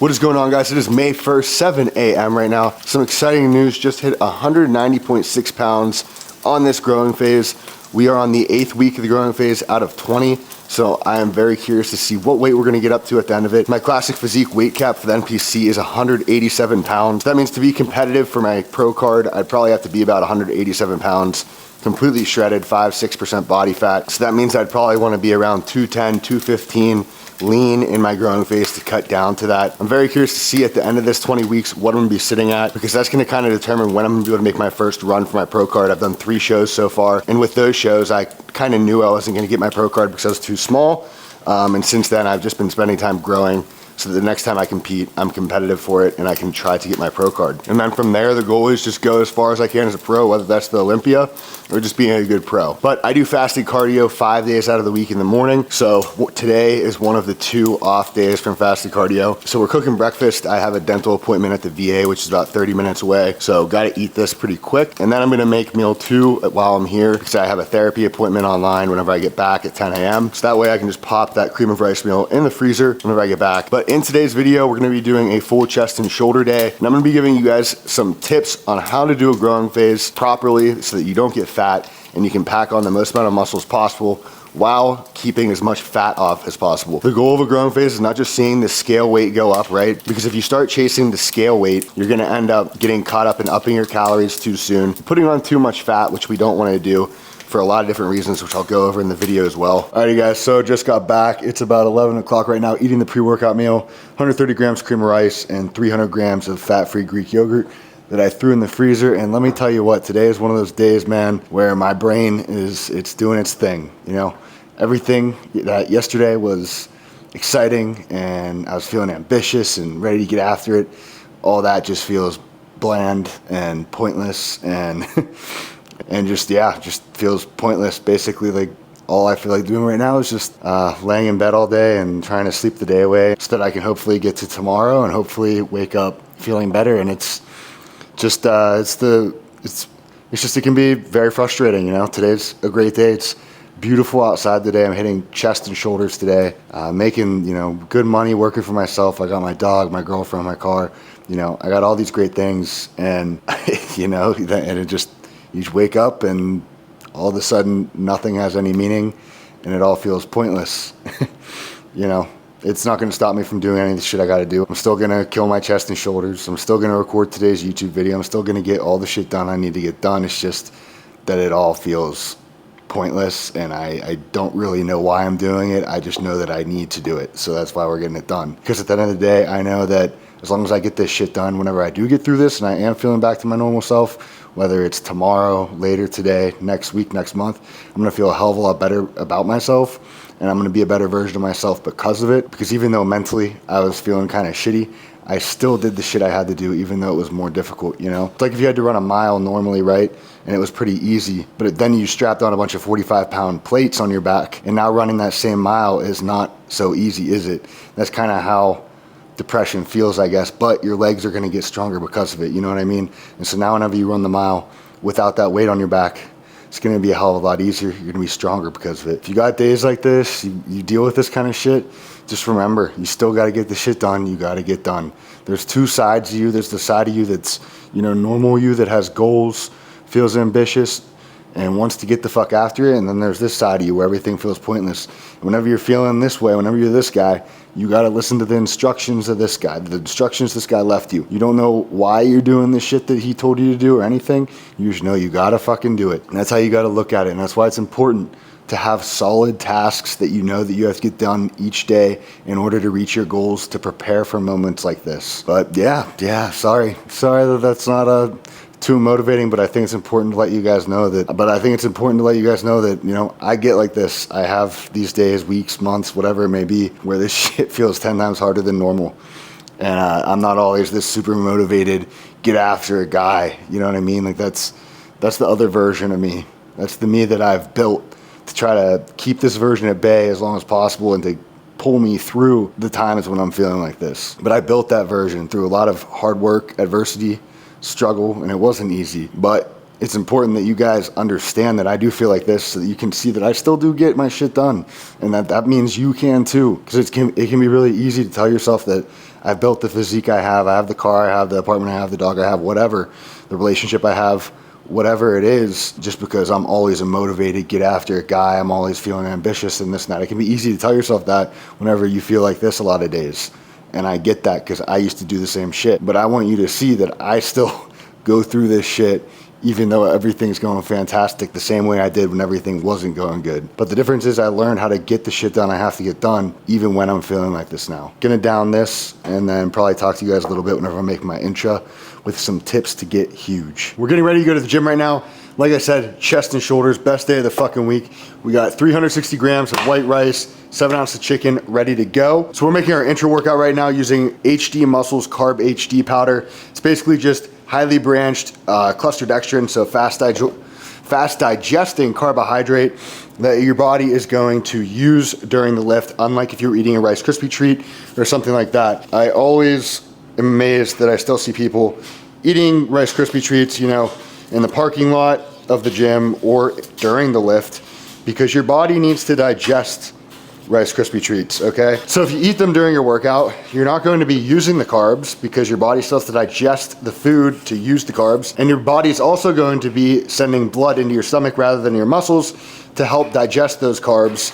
What is going on, guys? It is May 1st, 7 a.m. right now. Some exciting news, just hit 190.6 pounds on this growing phase. We are on the 8th week of the growing phase out of 20. So I am very curious to see what weight we're gonna get up to at the end of it. My classic physique weight cap for the NPC is 187 pounds. That means to be competitive for my pro card, I'd probably have to be about 187 pounds, completely shredded, 5-6% body fat. So that means I'd probably wanna be around 210, 215, lean in my growing phase to cut down to that. I'm very curious to see at the end of this 20 weeks what I'm gonna be sitting at, because that's gonna kind of determine when I'm gonna be able to make my first run for my pro card. I've done 3 shows so far, and with those shows, I kind of knew I wasn't gonna get my pro card because I was too small. And since then, I've just been spending time growing, so that the next time I compete, I'm competitive for it and I can try to get my pro card. And then from there, the goal is just go as far as I can as a pro, whether that's the Olympia or just being a good pro. But I do fasted cardio 5 days out of the week in the morning. So today is one of the 2 off days from fasted cardio. So we're cooking breakfast. I have a dental appointment at the VA, which is about 30 minutes away. So gotta eat this pretty quick. And then I'm gonna make meal 2 while I'm here, because I have a therapy appointment online whenever I get back at 10 a.m. So that way I can just pop that cream of rice meal in the freezer whenever I get back. But in today's video, we're gonna be doing a full chest and shoulder day. And I'm gonna be giving you guys some tips on how to do a growing phase properly so that you don't get fat and you can pack on the most amount of muscles possible while keeping as much fat off as possible. The goal of a growing phase is not just seeing the scale weight go up, right? Because if you start chasing the scale weight, you're gonna end up getting caught up in upping your calories too soon, putting on too much fat, which we don't wanna do for a lot of different reasons, which I'll go over in the video as well. Alrighty guys, so just got back. It's about 11 o'clock right now, eating the pre-workout meal, 130 grams cream of rice and 300 grams of fat-free Greek yogurt that I threw in the freezer. And let me tell you what, today is one of those days, man, where my brain it's doing its thing. You know, everything that yesterday was exciting and I was feeling ambitious and ready to get after it. All that just feels bland and pointless and and just feels pointless. Basically, like all I feel like doing right now is just laying in bed all day and trying to sleep the day away so that I can hopefully get to tomorrow and hopefully wake up feeling better. And it can be very frustrating, you know. Today's a great day. It's beautiful outside today. I'm hitting chest and shoulders today, making, you know, good money working for myself. I got my dog, my girlfriend, my car, you know, I got all these great things. And you know, and it just, you just wake up and all of a sudden nothing has any meaning and it all feels pointless. You know, it's not gonna stop me from doing any of the shit I gotta do. I'm still gonna kill my chest and shoulders. I'm still gonna record today's YouTube video. I'm still gonna get all the shit done I need to get done. It's just that it all feels pointless and I don't really know why I'm doing it. I just know that I need to do it. So that's why we're getting it done. Because at the end of the day, I know that as long as I get this shit done, whenever I do get through this and I am feeling back to my normal self, whether it's tomorrow, later today, next week, next month, I'm gonna feel a hell of a lot better about myself and I'm gonna be a better version of myself because of it. Because even though mentally I was feeling kind of shitty, I still did the shit I had to do, even though it was more difficult, you know? It's like if you had to run a mile normally, right? And it was pretty easy, but then you strapped on a bunch of 45-pound plates on your back, and now running that same mile is not so easy, is it? That's kind of how depression feels, I guess, but your legs are gonna get stronger because of it, you know what I mean? And so now whenever you run the mile without that weight on your back, it's gonna be a hell of a lot easier. You're gonna be stronger because of it. If you got days like this, you deal with this kind of shit, just remember, you still gotta get the shit done, you gotta get done. There's 2 sides of you. There's the side of you that's, you know, normal you that has goals, feels ambitious, and wants to get the fuck after it. And then there's this side of you where everything feels pointless. And whenever you're feeling this way, whenever you're this guy, you gotta listen to the instructions of this guy, the instructions this guy left you. You don't know why you're doing the shit that he told you to do or anything. You just know you gotta fucking do it. And that's how you gotta look at it. And that's why it's important to have solid tasks that you know that you have to get done each day in order to reach your goals, to prepare for moments like this. But yeah, sorry that that's not too motivating, but I think it's important to let you guys know that, you know, I get like this. I have these days, weeks, months, whatever it may be, where this shit feels 10 times harder than normal. And I'm not always this super motivated, get after it guy. You know what I mean? Like that's the other version of me. That's the me that I've built to try to keep this version at bay as long as possible and to pull me through the times when I'm feeling like this. But I built that version through a lot of hard work, adversity, struggle, and it wasn't easy. But it's important that you guys understand that I do feel like this so that you can see that I still do get my shit done. And that means you can too. Because it can be really easy to tell yourself that I've built the physique I have the car I have, the apartment I have, the dog I have, whatever, the relationship I have, whatever it is, just because I'm always a motivated, get after it guy. I'm always feeling ambitious and this and that. It can be easy to tell yourself that whenever you feel like this a lot of days. And I get that because I used to do the same shit. But I want you to see that I still go through this shit even though everything's going fantastic the same way I did when everything wasn't going good. But the difference is I learned how to get the shit done I have to get done even when I'm feeling like this now. Gonna down this and then probably talk to you guys a little bit whenever I make my intro with some tips to get huge. We're getting ready to go to the gym right now. Like I said, chest and shoulders, best day of the fucking week. We got 360 grams of white rice, 7 ounces of chicken ready to go. So we're making our intro workout right now using HD Muscles Carb HD powder. It's basically just highly branched cluster dextrin, so fast digesting carbohydrate that your body is going to use during the lift, unlike if you were eating a Rice Krispie treat or something like that. I always am amazed that I still see people eating Rice Krispie treats, you know, in the parking lot of the gym or during the lift, because your body needs to digest Rice Krispie treats, okay? So if you eat them during your workout, you're not going to be using the carbs because your body still has to digest the food to use the carbs. And your body's also going to be sending blood into your stomach rather than your muscles to help digest those carbs.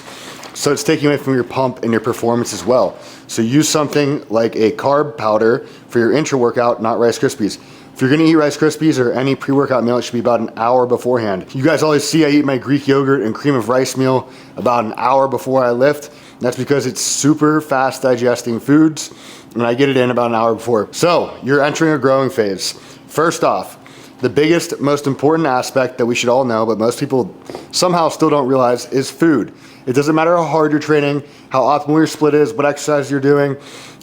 So it's taking away from your pump and your performance as well. So use something like a carb powder for your intra workout, not Rice Krispies. If you're gonna eat Rice Krispies or any pre-workout meal, it should be about an hour beforehand. You guys always see I eat my Greek yogurt and cream of rice meal about an hour before I lift. That's because it's super fast digesting foods and I get it in about an hour before. So you're entering a growing phase. First off, the biggest, most important aspect that we should all know, but most people somehow still don't realize, is food. It doesn't matter how hard you're training, how optimal your split is, what exercise you're doing,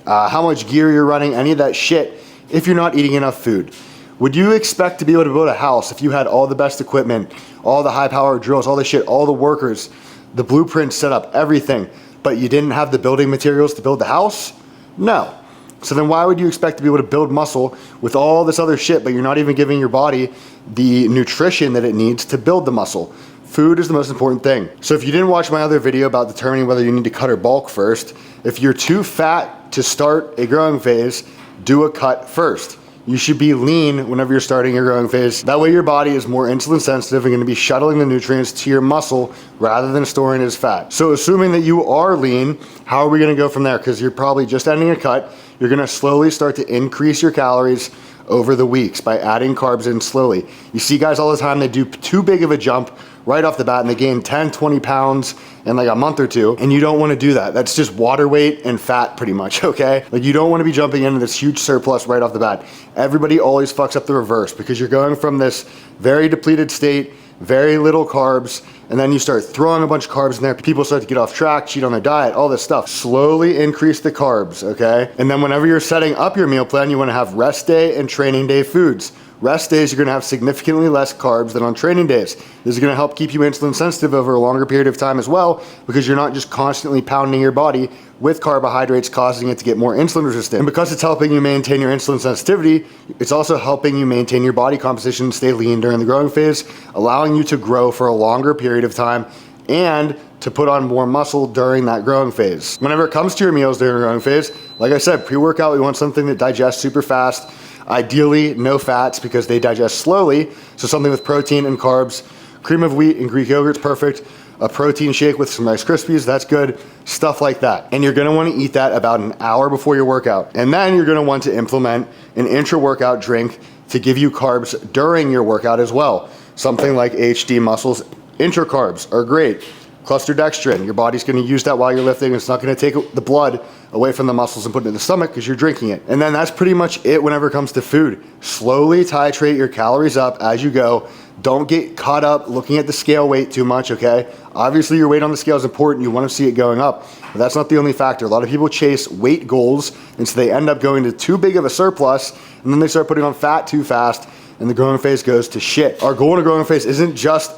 how much gear you're running, any of that shit, if you're not eating enough food. Would you expect to be able to build a house if you had all the best equipment, all the high power drills, all the shit, all the workers, the blueprints set up, everything, but you didn't have the building materials to build the house? No. So then why would you expect to be able to build muscle with all this other shit, but you're not even giving your body the nutrition that it needs to build the muscle? Food is the most important thing. So if you didn't watch my other video about determining whether you need to cut or bulk first, if you're too fat to start a growing phase, do a cut first. You should be lean whenever you're starting your growing phase. That way your body is more insulin sensitive and going to be shuttling the nutrients to your muscle rather than storing it as fat. So assuming that you are lean, how are we going to go from there? Because you're probably just ending a cut. You're going to slowly start to increase your calories over the weeks by adding carbs in slowly. You see guys all the time, they do too big of a jump right off the bat and they gain 10, 20 pounds in like a month or two, and you don't want to do that. That's just water weight and fat pretty much, okay? Like you don't want to be jumping into this huge surplus right off the bat. Everybody always fucks up the reverse because you're going from this very depleted state, very little carbs, and then you start throwing a bunch of carbs in there. People start to get off track, cheat on their diet, all this stuff. Slowly increase the carbs, okay? And then whenever you're setting up your meal plan, you want to have rest day and training day foods. Rest days, you're gonna have significantly less carbs than on training days. This is gonna help keep you insulin sensitive over a longer period of time as well, because you're not just constantly pounding your body with carbohydrates, causing it to get more insulin resistant. And because it's helping you maintain your insulin sensitivity, it's also helping you maintain your body composition, stay lean during the growing phase, allowing you to grow for a longer period of time and to put on more muscle during that growing phase. Whenever it comes to your meals during the growing phase, like I said, pre-workout, we want something that digests super fast. Ideally, no fats because they digest slowly. So something with protein and carbs. Cream of wheat and Greek yogurt's perfect. A protein shake with some Rice Krispies, that's good. Stuff like that. And you're gonna wanna eat that about an hour before your workout. And then you're gonna want to implement an intra-workout drink to give you carbs during your workout as well. Something like HD Muscles Intra Carbs are great. Cluster dextrin, your body's gonna use that while you're lifting. It's not gonna take the blood away from the muscles and put it in the stomach because you're drinking it. And then that's pretty much it whenever it comes to food. Slowly titrate your calories up as you go. Don't get caught up looking at the scale weight too much, okay? Obviously your weight on the scale is important. You wanna see it going up, but that's not the only factor. A lot of people chase weight goals, and so they end up going to too big of a surplus, and then they start putting on fat too fast, and the growing phase goes to shit. Our goal in a growing phase isn't just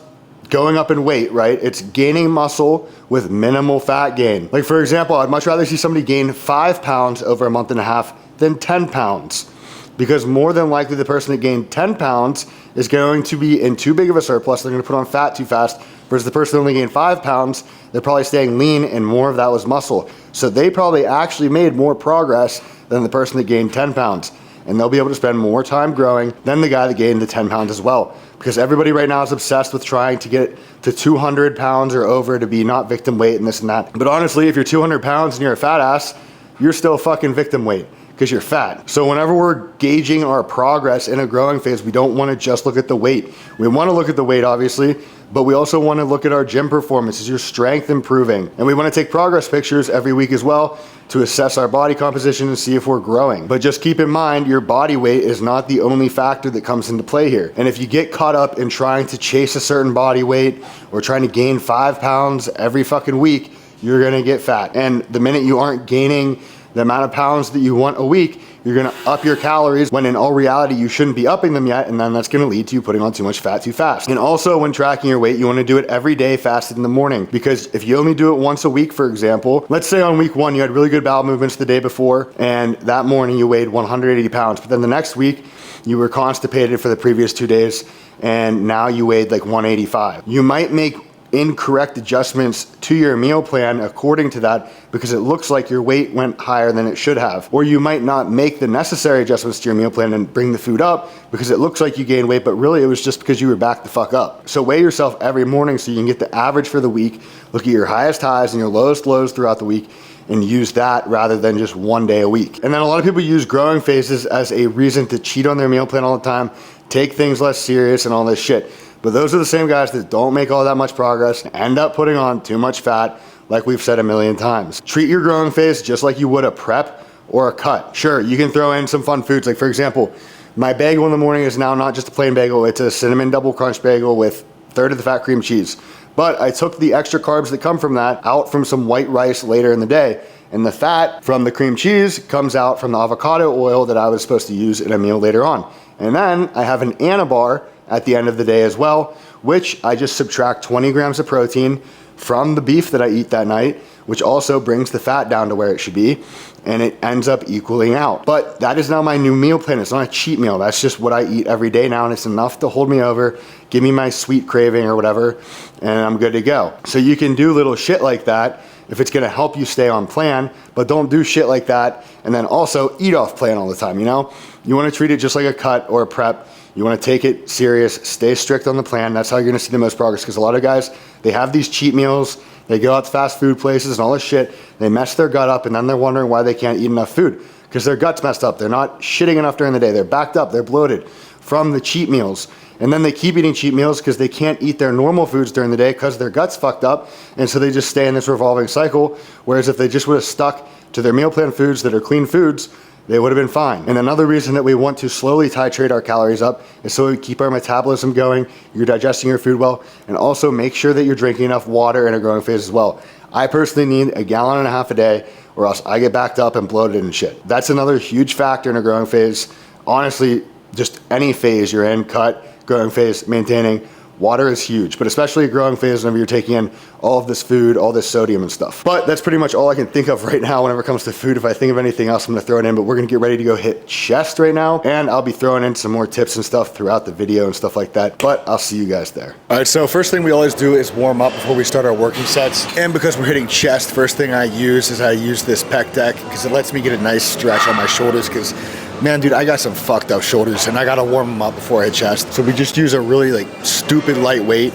going up in weight, right? It's gaining muscle with minimal fat gain. Like for example, I'd much rather see somebody gain 5 pounds over a month and a half than 10 pounds. Because more than likely the person that gained 10 pounds is going to be in too big of a surplus. They're gonna put on fat too fast, versus the person that only gained 5 pounds, they're probably staying lean and more of that was muscle. So they probably actually made more progress than the person that gained 10 pounds. And they'll be able to spend more time growing than the guy that gained the 10 pounds as well. Because everybody right now is obsessed with trying to get to 200 pounds or over to be not victim weight and this and that. But honestly, if you're 200 pounds and you're a fat ass, you're still fucking victim weight because you're fat. So whenever we're gauging our progress in a growing phase, we don't want to just look at the weight. We want to look at the weight, obviously, but we also want to look at our gym performance. Is your strength improving? And we want to take progress pictures every week as well to assess our body composition and see if we're growing. But just keep in mind, your body weight is not the only factor that comes into play here. And if you get caught up in trying to chase a certain body weight or trying to gain 5 pounds every fucking week, you're gonna get fat. And the minute you aren't gaining the amount of pounds that you want a week, you're gonna up your calories when in all reality you shouldn't be upping them yet, and then that's gonna lead to you putting on too much fat too fast. And also when tracking your weight, you wanna do it every day fasted in the morning, because if you only do it once a week, for example, let's say on week 1 you had really good bowel movements the day before, and that morning you weighed 180 pounds, but then the next week you were constipated for the previous 2 days, and now you weighed like 185. You might make incorrect adjustments to your meal plan according to that because it looks like your weight went higher than it should have. Or you might not make the necessary adjustments to your meal plan and bring the food up because it looks like you gained weight, but really it was just because you were back the fuck up. So weigh yourself every morning so you can get the average for the week, look at your highest highs and your lowest lows throughout the week, and use that rather than just 1 day a week. And then a lot of people use growing phases as a reason to cheat on their meal plan all the time, take things less serious and all this shit. But those are the same guys that don't make all that much progress, end up putting on too much fat, like we've said a million times. Treat your growing phase just like you would a prep or a cut. Sure, you can throw in some fun foods. Like for example, my bagel in the morning is now not just a plain bagel, it's a cinnamon double crunch bagel with 1/3 of the fat cream cheese. But I took the extra carbs that come from that out from some white rice later in the day. And the fat from the cream cheese comes out from the avocado oil that I was supposed to use in a meal later on. And then I have an Anabar at the end of the day as well, which I just subtract 20 grams of protein from the beef that I eat that night, which also brings the fat down to where it should be, and it ends up equaling out. But that is now my new meal plan. It's not a cheat meal. That's just what I eat every day now, and it's enough to hold me over, give me my sweet craving or whatever, and I'm good to go. So you can do little shit like that if it's gonna help you stay on plan, but don't do shit like that and then also eat off plan all the time, you know? You wanna treat it just like a cut or a prep. You wanna take it serious, stay strict on the plan. That's how you're gonna see the most progress, because a lot of guys, they have these cheat meals, they go out to fast food places and all this shit, they mess their gut up, and then they're wondering why they can't eat enough food, because their gut's messed up. They're not shitting enough during the day. They're backed up, they're bloated from the cheat meals. And then they keep eating cheat meals because they can't eat their normal foods during the day because their gut's fucked up, and so they just stay in this revolving cycle. Whereas if they just would have stuck to their meal plan foods that are clean foods, they would have been fine. And another reason that we want to slowly titrate our calories up is so we keep our metabolism going, you're digesting your food well, and also make sure that you're drinking enough water in a growing phase as well. I personally need 1.5 gallons a day, or else I get backed up and bloated and shit. That's another huge factor in a growing phase. Honestly, just any phase you're in, cut, growing phase, maintaining, water is huge, but especially a growing phase whenever you're taking in all of this food, all this sodium and stuff. But that's pretty much all I can think of right now whenever it comes to food. If I think of anything else, I'm gonna throw it in, but we're gonna get ready to go hit chest right now, and I'll be throwing in some more tips and stuff throughout the video and stuff like that, but I'll see you guys there. All right, so first thing we always do is warm up before we start our working sets. And because we're hitting chest, first thing I use this pec deck, because it lets me get a nice stretch on my shoulders, because man, dude, I got some fucked up shoulders and I gotta warm them up before I hit chest. So we just use a really stupid lightweight,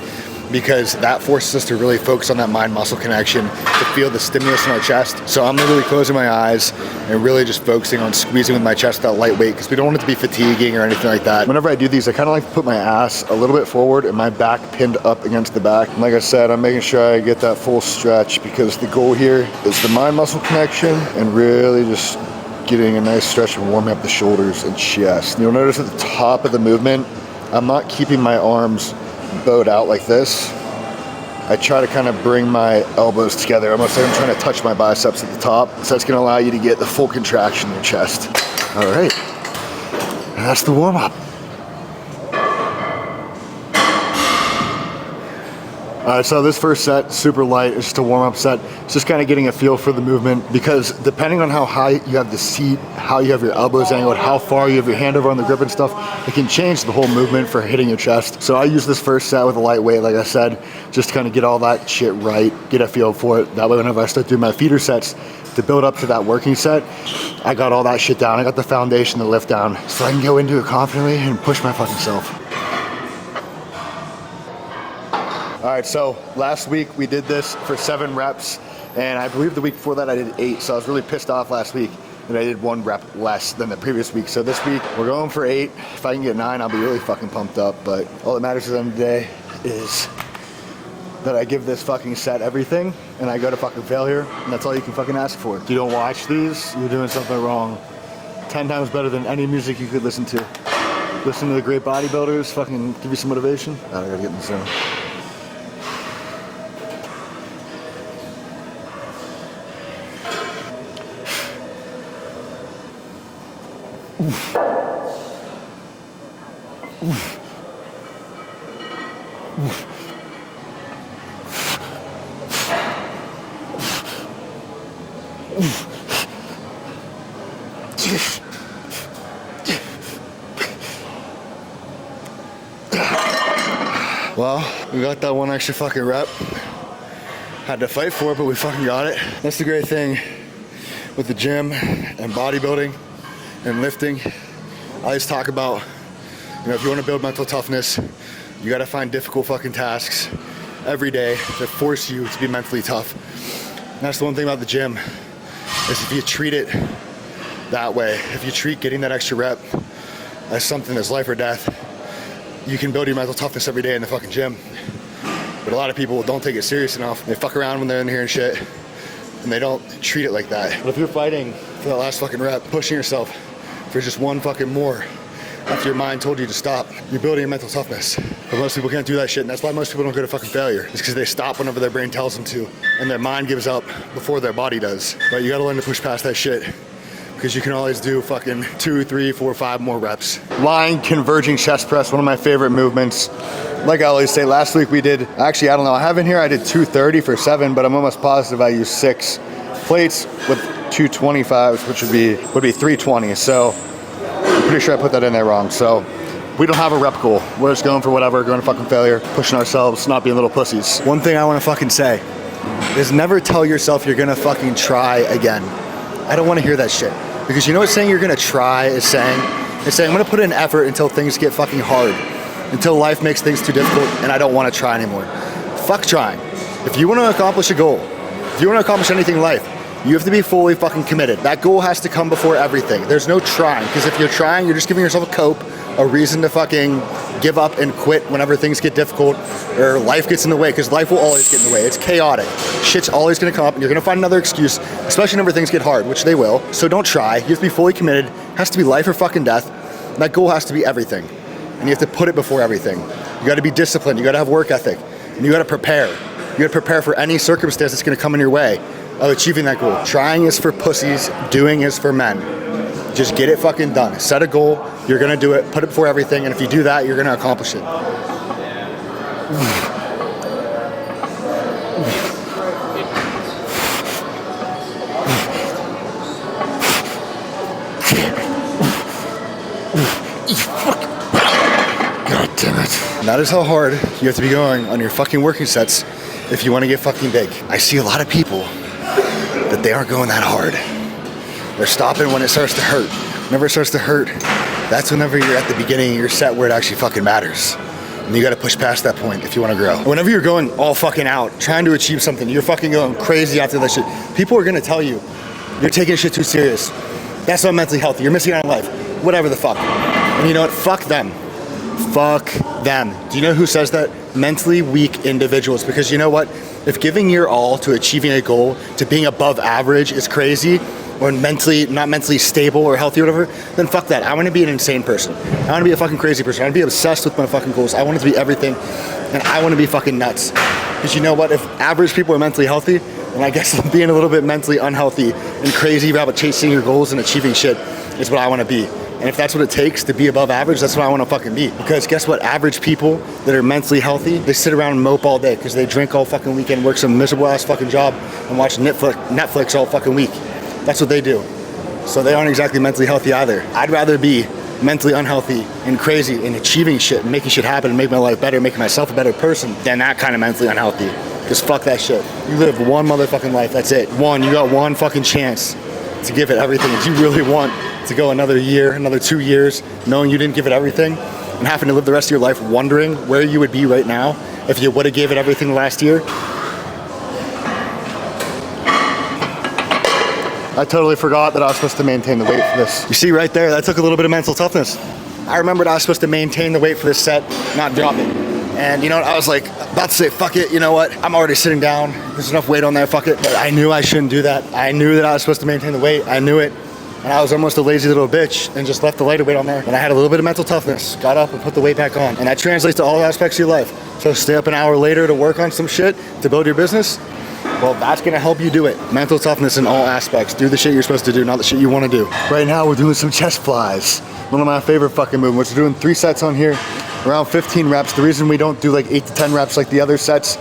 because that forces us to really focus on that mind-muscle connection to feel the stimulus in our chest. So I'm literally closing my eyes and really just focusing on squeezing with my chest that lightweight, because we don't want it to be fatiguing or anything like that. Whenever I do these, I kind of like to put my ass a little bit forward and my back pinned up against the back. And like I said, I'm making sure I get that full stretch, because the goal here is the mind-muscle connection and really just getting a nice stretch and warming up the shoulders and chest. You'll notice at the top of the movement, I'm not keeping my arms bowed out like this. I try to kind of bring my elbows together, almost like I'm trying to touch my biceps at the top. So that's gonna allow you to get the full contraction in your chest. All right, and that's the warm up. All right, so this first set, super light, it's just a warm-up set. It's just kind of getting a feel for the movement, because depending on how high you have the seat, how you have your elbows angled, how far you have your hand over on the grip and stuff, it can change the whole movement for hitting your chest. So I use this first set with a lightweight, like I said, just to kind of get all that shit right, get a feel for it. That way whenever I start doing my feeder sets, to build up to that working set, I got all that shit down. I got the foundation to lift down so I can go into it confidently and push my fucking self. All right, so last week we did this for 7 reps, and I believe the week before that I did 8, so I was really pissed off last week that I did 1 rep less than the previous week. So this week we're going for 8. If I can get 9, I'll be really fucking pumped up, but all that matters at the end of the day is that I give this fucking set everything and I go to fucking failure, and that's all you can fucking ask for. If you don't watch these, you're doing something wrong. 10 times better than any music you could listen to. Listen to the great bodybuilders, fucking give you some motivation. I gotta get in the zone. Well, we got that 1 extra fucking rep. Had to fight for it, but we fucking got it. That's the great thing with the gym and bodybuilding and lifting. I always talk about, if you want to build mental toughness, you gotta find difficult fucking tasks every day that force you to be mentally tough. And that's the one thing about the gym, is if you treat it that way, if you treat getting that extra rep as something that's life or death, you can build your mental toughness every day in the fucking gym. But a lot of people don't take it serious enough. They fuck around when they're in here and shit, and they don't treat it like that. But if you're fighting for that last fucking rep, pushing yourself for just 1 fucking more after your mind told you to stop, you're building your mental toughness. But most people can't do that shit, and that's why most people don't go to fucking failure. It's because they stop whenever their brain tells them to, and their mind gives up before their body does. But you gotta learn to push past that shit, because you can always do fucking 2, 3, 4, 5 more reps. Lying converging chest press, one of my favorite movements. Like I always say, last week we did, actually I don't know, I have in here I did 230 for 7, but I'm almost positive I used 6 plates with 225s, which would be 320. So I'm pretty sure I put that in there wrong. So we don't have a rep goal. We're just going for whatever, going to fucking failure, pushing ourselves, not being little pussies. One thing I want to fucking say is never tell yourself you're gonna fucking try again. I don't want to hear that shit. Because you know what saying you're gonna try is saying? It's saying I'm gonna put in effort until things get fucking hard, until life makes things too difficult and I don't want to try anymore. Fuck trying. If you want to accomplish a goal, if you want to accomplish anything in life, you have to be fully fucking committed. That goal has to come before everything. There's no trying, because if you're trying, you're just giving yourself a cope, a reason to fucking give up and quit whenever things get difficult or life gets in the way, because life will always get in the way. It's chaotic. Shit's always gonna come up and you're gonna find another excuse, especially whenever things get hard, which they will. So don't try. You have to be fully committed. It has to be life or fucking death. That goal has to be everything. And you have to put it before everything. You gotta be disciplined. You gotta have work ethic. And you gotta prepare. You gotta prepare for any circumstance that's gonna come in your way of achieving that goal. Trying is for pussies, doing is for men. Just get it fucking done. Set a goal, you're gonna do it, put it before everything, and if you do that, you're gonna accomplish it. God damn it. And that is how hard you have to be going on your fucking working sets if you wanna get fucking big. I see a lot of people that they aren't going that hard. They're stopping when it starts to hurt. Whenever it starts to hurt, that's whenever you're at the beginning of your set where it actually fucking matters. And you gotta push past that point if you wanna grow. Whenever you're going all fucking out, trying to achieve something, you're fucking going crazy after that shit, people are gonna tell you, you're taking shit too serious. That's not mentally healthy, you're missing out on life. Whatever the fuck. And you know what, fuck them. Fuck them. Do you know who says that? Mentally weak individuals. Because you know what? If giving your all to achieving a goal, to being above average is crazy, or not mentally stable or healthy or whatever, then fuck that. I want to be an insane person. I want to be a fucking crazy person. I want to be obsessed with my fucking goals. I want it to be everything, and I want to be fucking nuts. Because you know what? If average people are mentally healthy, then I guess being a little bit mentally unhealthy and crazy about chasing your goals and achieving shit is what I want to be. And if that's what it takes to be above average, that's what I want to fucking be. Because guess what? Average people that are mentally healthy, they sit around and mope all day because they drink all fucking weekend, work some miserable ass fucking job, and watch Netflix all fucking week. That's what they do. So they aren't exactly mentally healthy either. I'd rather be mentally unhealthy and crazy and achieving shit and making shit happen and making my life better, making myself a better person than that kind of mentally unhealthy. Because fuck that shit. You live one motherfucking life, that's it. One, you got one fucking chance to give it everything that you really want, to go another year, another 2 years, knowing you didn't give it everything and having to live the rest of your life wondering where you would be right now if you would have gave it everything last year. I totally forgot that I was supposed to maintain the weight for this. You see right there, that took a little bit of mental toughness. I remembered I was supposed to maintain the weight for this set, not drop it. And you know what, I was like, about to say, fuck it, you know what? I'm already sitting down, there's enough weight on there, fuck it. But I knew I shouldn't do that. I knew that I was supposed to maintain the weight, I knew it. And I was almost a lazy little bitch and just left the lighter weight on there. And I had a little bit of mental toughness, got up and put the weight back on. And that translates to all aspects of your life. So stay up an hour later to work on some shit, to build your business. Well, that's gonna help you do it. Mental toughness in all aspects. Do the shit you're supposed to do, not the shit you wanna do. Right now, we're doing some chest flies. One of my favorite fucking movements. We're doing 3 sets on here, around 15 reps. The reason we don't do like 8 to 10 reps like the other sets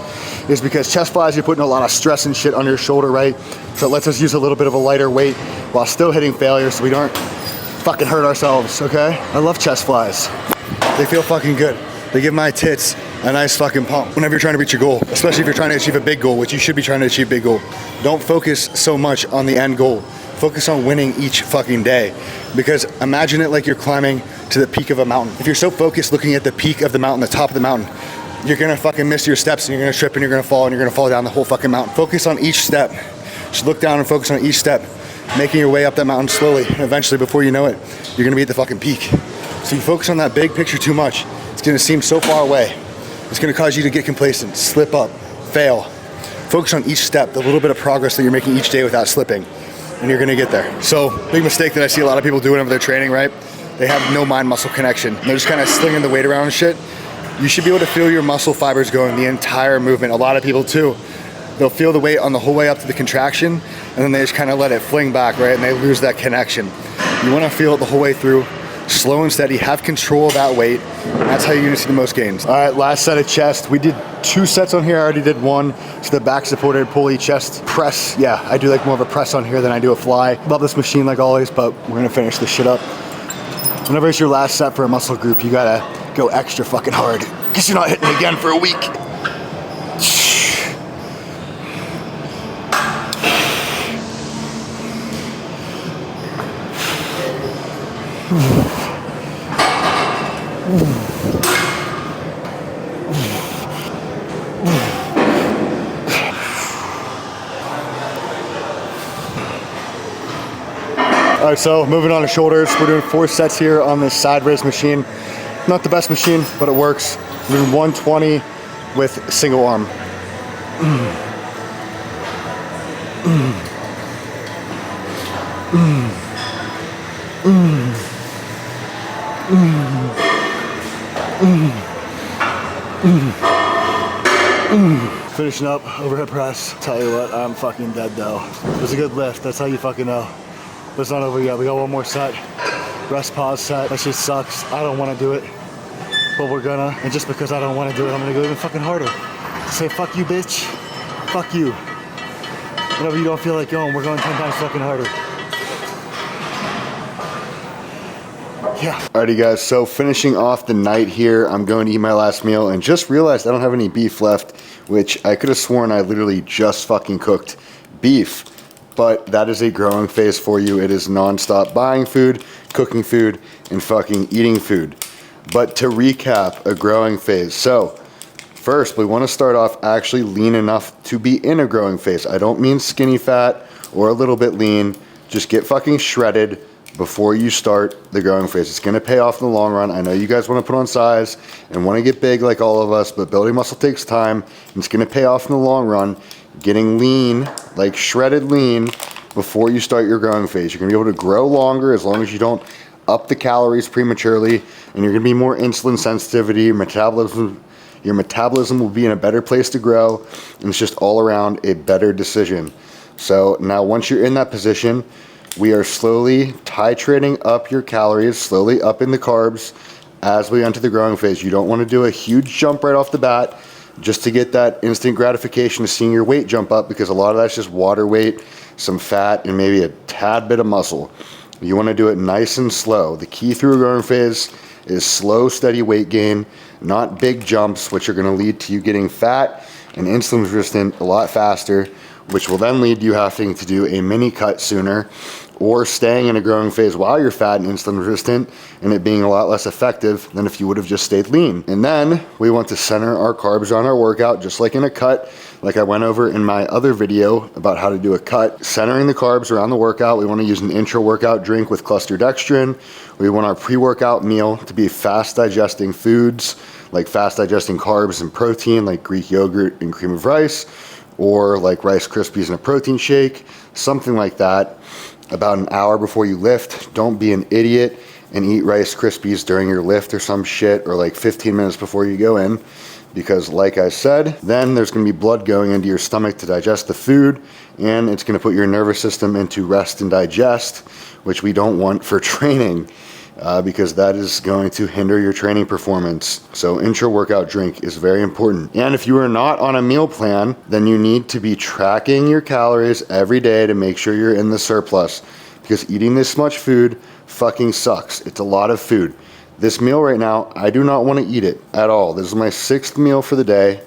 is because chest flies, you're putting a lot of stress and shit on your shoulder, right? So it lets us use a little bit of a lighter weight while still hitting failure so we don't fucking hurt ourselves, okay? I love chest flies. They feel fucking good. They give my tits a nice fucking pump whenever you're trying to reach your goal, especially if you're trying to achieve a big goal, which you should be trying to achieve a big goal. Don't focus so much on the end goal. Focus on winning each fucking day. Because imagine it like you're climbing to the peak of a mountain. If you're so focused looking at the peak of the mountain, the top of the mountain, you're gonna fucking miss your steps and you're gonna trip and you're gonna fall and you're gonna fall down the whole fucking mountain. Focus on each step. Just look down and focus on each step, making your way up that mountain slowly. And eventually, before you know it, you're gonna be at the fucking peak. So you focus on that big picture too much, it's gonna seem so far away. It's gonna cause you to get complacent, slip up, fail. Focus on each step, the little bit of progress that you're making each day without slipping, and you're gonna get there. So, big mistake that I see a lot of people do whenever they're training, right? They have no mind-muscle connection. They're just kind of slinging the weight around and shit. You should be able to feel your muscle fibers going the entire movement. A lot of people too, they'll feel the weight on the whole way up to the contraction, and then they just kind of let it fling back, right? And they lose that connection. You wanna feel it the whole way through. Slow and steady, have control of that weight. That's how you're gonna see the most gains. All right, last set of chest. We did 2 sets on here, I already did 1. So the back supported pulley chest press. Yeah, I do like more of a press on here than I do a fly. Love this machine like always, but we're gonna finish this shit up. Whenever it's your last set for a muscle group, you gotta go extra fucking hard, because you're not hitting again for a week. All right, so moving on to shoulders. We're doing 4 sets here on this side raise machine. Not the best machine, but it works. We're doing 120 with single arm. Finishing up overhead press. Tell you what, I'm fucking dead though. It was a good lift, that's how you fucking know. But it's not over yet, we got 1 more set. Rest pause set, that shit sucks. I don't wanna do it, but we're gonna. And just because I don't wanna do it, I'm gonna go even fucking harder. Say fuck you, bitch. Fuck you. Whenever you don't feel like going, we're going 10 times fucking harder. Yeah. Alrighty guys, so finishing off the night here, I'm going to eat my last meal and just realized I don't have any beef left, which I could have sworn I literally just fucking cooked beef. But that is a growing phase for you. It is non-stop buying food, cooking food, and fucking eating food. But to recap, a growing phase. So first, we want to start off actually lean enough to be in a growing phase. I don't mean skinny fat or a little bit lean. Just get fucking shredded before you start the growing phase. It's gonna pay off in the long run. I know you guys wanna put on size and wanna get big like all of us, but building muscle takes time and it's gonna pay off in the long run. Getting lean, like shredded lean, before you start your growing phase. You're gonna be able to grow longer as long as you don't up the calories prematurely, and you're gonna be more insulin sensitivity, your metabolism will be in a better place to grow, and it's just all around a better decision. So now once you're in that position, we are slowly titrating up your calories, slowly upping the carbs as we enter the growing phase. You don't want to do a huge jump right off the bat just to get that instant gratification of seeing your weight jump up, because a lot of that's just water weight, some fat, and maybe a tad bit of muscle. You want to do it nice and slow. The key through a growing phase is slow, steady weight gain, not big jumps, which are going to lead to you getting fat and insulin resistant a lot faster, which will then lead to you having to do a mini cut sooner, or staying in a growing phase while you're fat and insulin resistant, and it being a lot less effective than if you would have just stayed lean. And then we want to center our carbs on our workout, just like in a cut, like I went over in my other video about how to do a cut. Centering the carbs around the workout, we want to use an intra-workout drink with cluster dextrin. We want our pre-workout meal to be fast digesting foods, like fast digesting carbs and protein, like Greek yogurt and cream of rice, or like Rice Krispies in a protein shake, something like that. About an hour before you lift, don't be an idiot and eat Rice Krispies during your lift or some shit, or like 15 minutes before you go in, because like I said, then there's going to be blood going into your stomach to digest the food, and it's going to put your nervous system into rest and digest, which we don't want for training, because that is going to hinder your training performance. So intra-workout drink is very important. And if you are not on a meal plan, then you need to be tracking your calories every day to make sure you're in the surplus, because eating this much food fucking sucks. It's a lot of food. This meal right now, I do not want to eat it at all. This is my 6th meal for the day.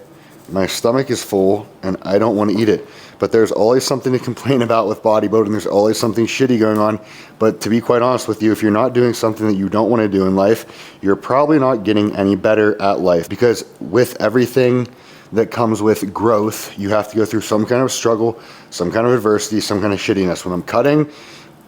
My stomach is full and I don't want to eat it. But there's always something to complain about with bodybuilding. There's always something shitty going on. But to be quite honest with you, if you're not doing something that you don't want to do in life, you're probably not getting any better at life. Because with everything that comes with growth, you have to go through some kind of struggle, some kind of adversity, some kind of shittiness. When I'm cutting,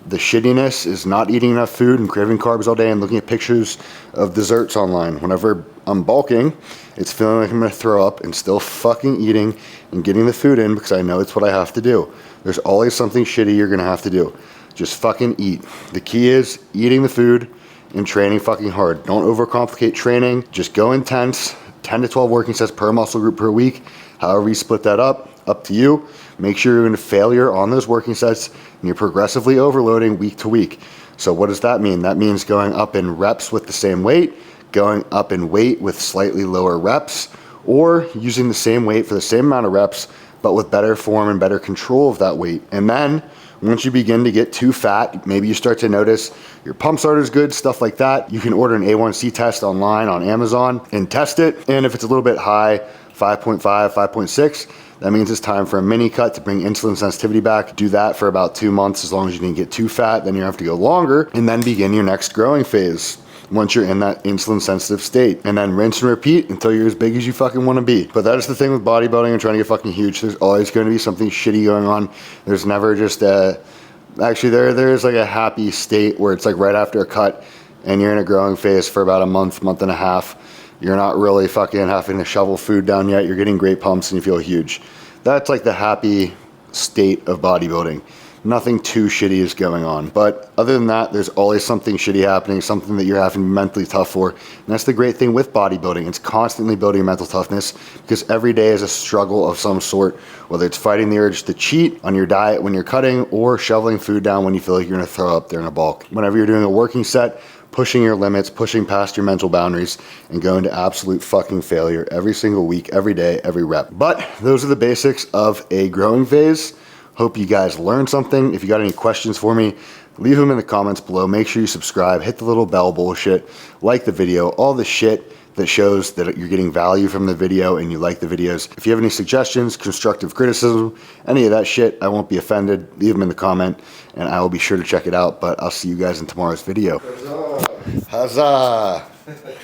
the shittiness is not eating enough food and craving carbs all day and looking at pictures of desserts online. Whenever I'm bulking, it's feeling like I'm gonna throw up and still fucking eating and getting the food in, because I know it's what I have to do. There's always something shitty you're gonna have to do. Just fucking eat. The key is eating the food and training fucking hard. Don't overcomplicate training. Just go intense. 10 to 12 working sets per muscle group per week. However you split that up to you. Make sure you're in failure on those working sets and you're progressively overloading week to week. So what does that mean? That means going up in reps with the same weight, going up in weight with slightly lower reps, or using the same weight for the same amount of reps, but with better form and better control of that weight. And then once you begin to get too fat, maybe you start to notice your pumps aren't as good, stuff like that, you can order an A1C test online on Amazon and test it. And if it's a little bit high, 5.5, 5.6, that means it's time for a mini cut to bring insulin sensitivity back. Do that for about 2 months, as long as you didn't get too fat. Then you have to go longer and then begin your next growing phase once you're in that insulin sensitive state, and then rinse and repeat until you're as big as you fucking want to be. But that is the thing with bodybuilding and trying to get fucking huge. There's always going to be something shitty going on. There's never just actually there is like a happy state where it's like right after a cut and you're in a growing phase for about a month and a half. You're not really fucking having to shovel food down yet. You're getting great pumps and you feel huge. That's like the happy state of bodybuilding. Nothing too shitty is going on. But other than that, there's always something shitty happening, something that you're having to be mentally tough for. And that's the great thing with bodybuilding. It's constantly building your mental toughness, because every day is a struggle of some sort, whether it's fighting the urge to cheat on your diet when you're cutting, or shoveling food down when you feel like you're gonna throw up there in a bulk. Whenever you're doing a working set, pushing your limits, pushing past your mental boundaries, and going to absolute fucking failure every single week, every day, every rep. But those are the basics of a growing phase. Hope you guys learned something. If you got any questions for me, leave them in the comments below. Make sure you subscribe, hit the little bell bullshit, like the video, all the shit that shows that you're getting value from the video and you like the videos. If you have any suggestions, constructive criticism, any of that shit, I won't be offended. Leave them in the comment and I will be sure to check it out. But I'll see you guys in tomorrow's video. Huzzah! Huzzah.